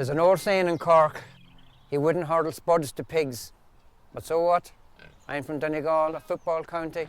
There's an old saying in Cork, he wouldn't hurdle spuds to pigs. But so what? I'm from Donegal, a football county.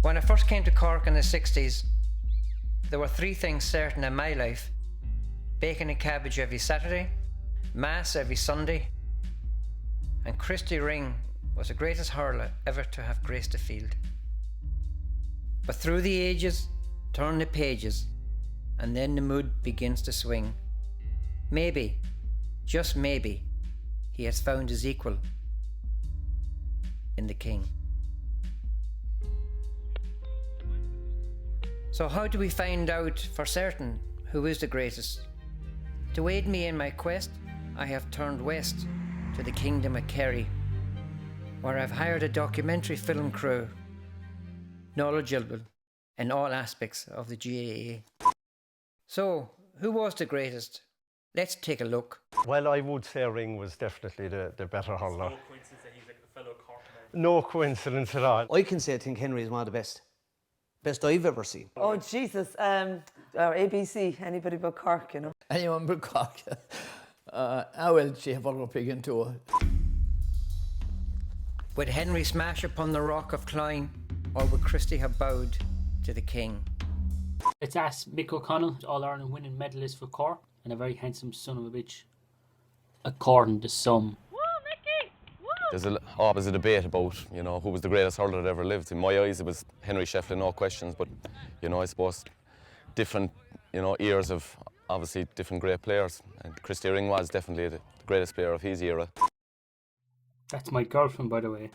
When I first came to Cork in the 60s, there were three things certain in my life: bacon and cabbage every Saturday, Mass every Sunday, and Christy Ring was the greatest hurler ever to have graced the field. But through the ages, turn the pages, and then the mood begins to swing. Maybe, just maybe, he has found his equal in the King. So how do we find out for certain who is the greatest? To aid me in my quest, I have turned west to the Kingdom of Kerry, where I've hired a documentary film crew, knowledgeable in all aspects of the GAA. So, who was the greatest? Let's take a look. Well, I would say Ring was definitely the better hurler. No coincidence that he's like a fellow Cork man. No coincidence at all. I can say I think Henry is one of the best I've ever seen. Oh, Jesus. Or ABC, anybody but Cork, you know. Anyone but Cork. How will she have a pig into it? Would Henry smash upon the rock of Clyne, or would Christy have bowed to the King? Let's ask Mick O'Connell, All-Ireland winning medalist for Cork, and a very handsome son of a bitch, according to some. There's always a debate about, you know, who was the greatest hurler that ever lived. In my eyes, it was Henry Shefflin, no questions. But, you know, I suppose different, you know, eras of obviously different great players. And Christy Ring was definitely the greatest player of his era. That's my girlfriend, by the way.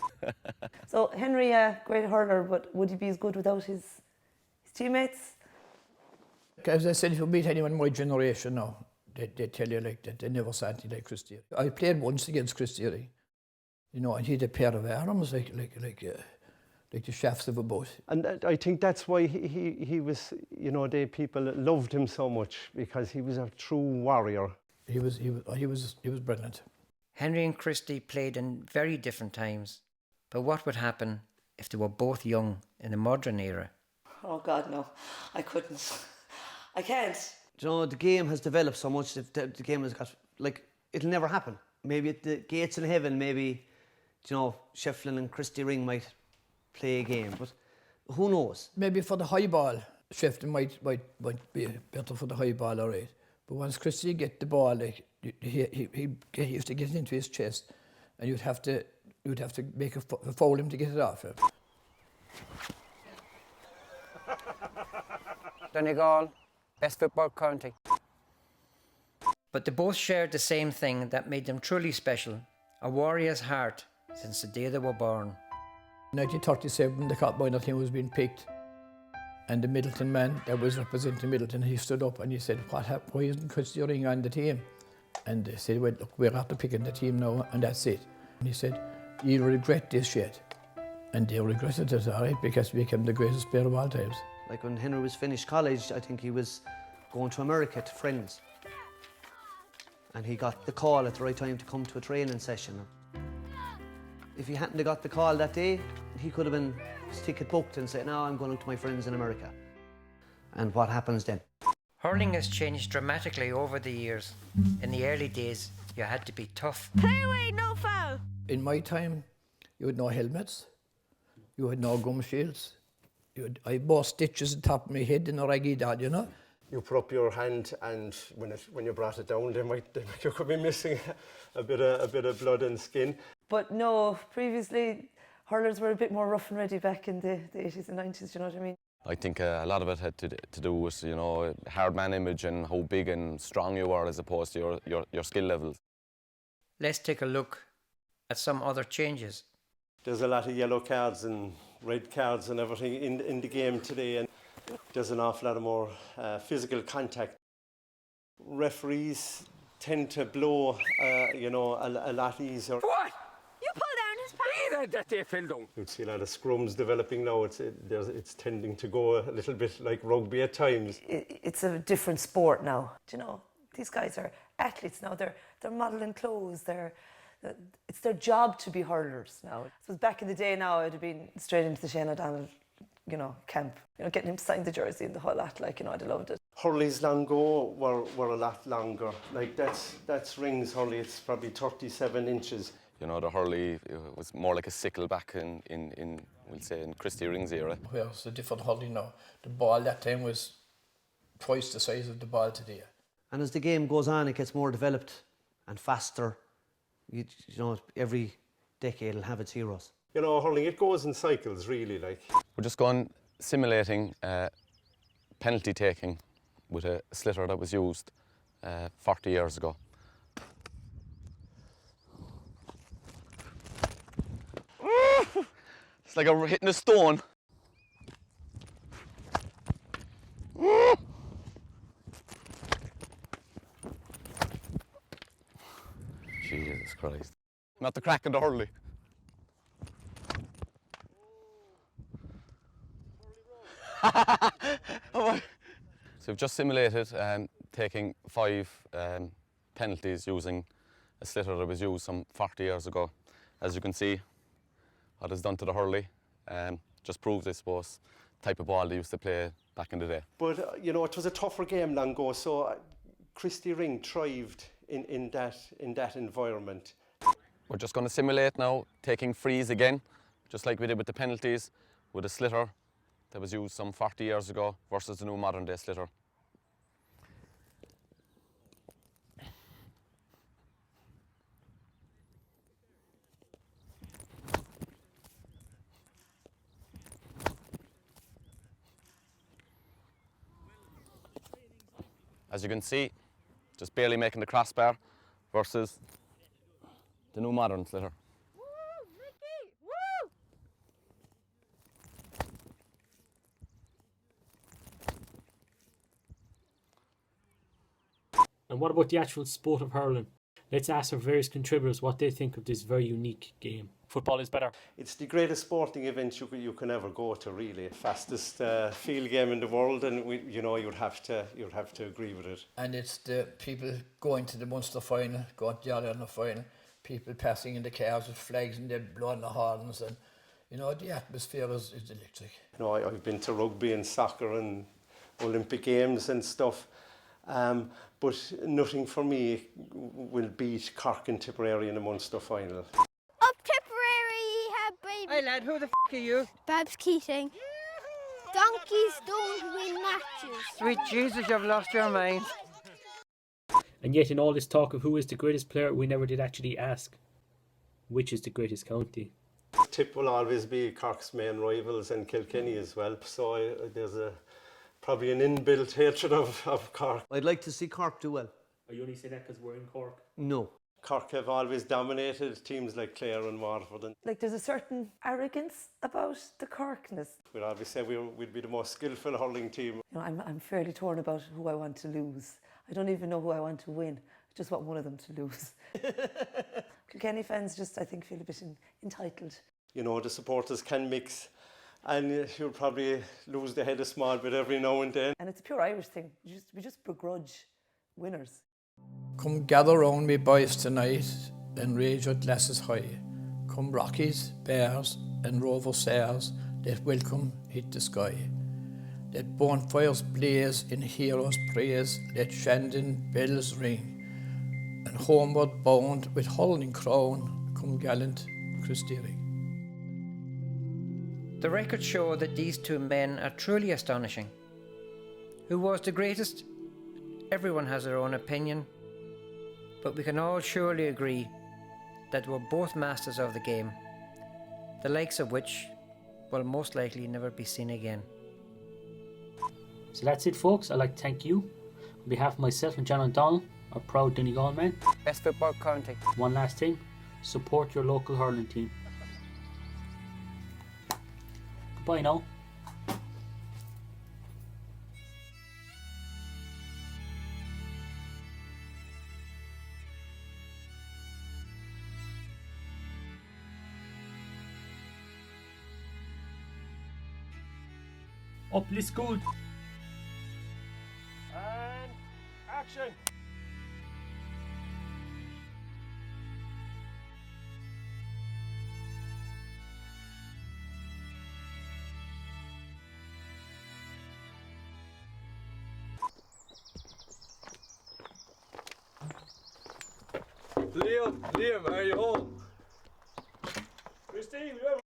So, Henry, great hurler, but would he be as good without his teammates? As I said, if you meet anyone in my generation now, they tell you like that. They never saw anything like Christy. I played once against Christy Ring. You know, and he had a pair of arms like the shafts of a boat. And I think that's why he was, you know, the people loved him so much, because he was a true warrior. He was brilliant. Henry and Christy played in very different times. But what would happen if they were both young in the modern era? Oh, God, no. I couldn't. I can't. You know, the game has developed so much that the game has got, like, it'll never happen. Maybe at the gates in heaven, maybe, you know, Shefflin and Christy Ring might play a game, but who knows? Maybe for the high ball, Shefflin might be better for the high ball, all right. But once Christy get the ball, like he used to get it into his chest, and you'd have to make a foul him to get it off him. Donegal, best football county. But they both shared the same thing that made them truly special: a warrior's heart since the day they were born. In 1937, the Copboy team was being picked, and the Middleton man that was representing Middleton, he stood up and he said, "What happened? Why isn't Christy Ring on the team?" And they said, "Well, look, we're after picking the team now, and that's it." And he said, "You'll regret this yet." And they regretted it, all right, because he became the greatest player of all times. Like when Henry was finished college, I think he was going to America to friends. And he got the call at the right time to come to a training session. If he hadn't got the call that day, he could have been his ticket booked and said, "No, I'm going to my friends in America." And what happens then? Hurling has changed dramatically over the years. In the early days, you had to be tough. Play away, no foul. In my time, you had no helmets, you had no gum shields, I bought stitches on top of my head in a raggy dad, you know. You put up your hand, and when you brought it down, you could be missing a bit of blood and skin. But no, previously, hurlers were a bit more rough and ready back in the 80s and 90s, you know what I mean? I think a lot of it had to do with, you know, hard man image and how big and strong you are as opposed to your skill levels. Let's take a look at some other changes. There's a lot of yellow cards and red cards and everything in the game today, and there's an awful lot of more physical contact. Referees tend to blow, you know, a lot easier. What? You pull down his pants? That they fell down. You'd see a lot of scrums developing now. It's tending to go a little bit like rugby at times. It's a different sport now. Do you know, these guys are athletes now. They're modelling clothes. They're It's their job to be hurlers now. So back in the day now, I'd have been straight into the Shane O'Donnell, camp. Getting him to sign the jersey and the whole lot, I'd have loved it. Hurley's long ago were a lot longer. Like that's Ring's hurley, it's probably 37 inches. The hurley was more like a sickle back in we'll say, in Christy Ring's era. Well, it's a different hurley now. The ball that time was twice the size of the ball today. And as the game goes on, it gets more developed and faster. Every decade will have its heroes. Hurling, it goes in cycles, really. We're just going simulating penalty taking with a slitter that was used 40 years ago. It's like hitting a stone. Jesus Christ. Not the crack in the hurley. So we've just simulated taking 5 penalties using a slitter that was used some 40 years ago. As you can see, what it's done to the hurley just proves, I suppose, the type of ball they used to play back in the day. But, it was a tougher game long ago, so Christy Ring thrived in that environment. We're just going to simulate now taking frees again, just like we did with the penalties, with a slitter that was used some 40 years ago versus the new modern day slitter. As you can see, just barely making the crossbar versus the new modern slitter. Woo, Ricky! Woo! And what about the actual sport of hurling? Let's ask our various contributors what they think of this very unique game. Football is better. It's the greatest sporting event you can ever go to, really. Fastest field game in the world, and you'd have to agree with it. And it's the people going to the Munster final, going to the Ireland final, people passing in the cars with flags and they're blowing the horns, and the atmosphere is electric. I've been to rugby and soccer and Olympic Games and stuff, but nothing for me will beat Cork and Tipperary in the Munster final. Up Tipperary, baby. Hey lad, who the f*** are you? Babs Keating. Donkeys don't win matches. Sweet Jesus, you've lost your mind. And yet in all this talk of who is the greatest player, we never did actually ask which is the greatest county. Tip will always be Cork's main rivals and Kilkenny as well, so there's probably an inbuilt hatred of Cork. I'd like to see Cork do well. Are you only saying that because we're in Cork? No. Cork have always dominated teams like Clare and Waterford. There's a certain arrogance about the Corkness. We'd always say we'd be the most skillful hurling team. I'm fairly torn about who I want to lose. I don't even know who I want to win. I just want one of them to lose. Kilkenny fans I think, feel a bit entitled. The supporters can mix, and you'll probably lose the head a small bit every now and then. And it's a pure Irish thing. We just begrudge winners. Come gather round me boys tonight and raise your glasses high. Come Rockies, Bears and Rover Stars, let welcome hit the sky. Let bonfires blaze in heroes' praise, let Shandon bells ring. And homeward bound with hurling crown, come gallant Christy Ring. The records show that these two men are truly astonishing. Who was the greatest? Everyone has their own opinion, but we can all surely agree that they were both masters of the game, the likes of which will most likely never be seen again. So that's it, folks. I'd like to thank you on behalf of myself and John O'Donnell, our proud Donegal man. Best football county. One last thing, support your local hurling team. Goodbye now. Up, let's go. And action! Liam, are you home? Christy, we have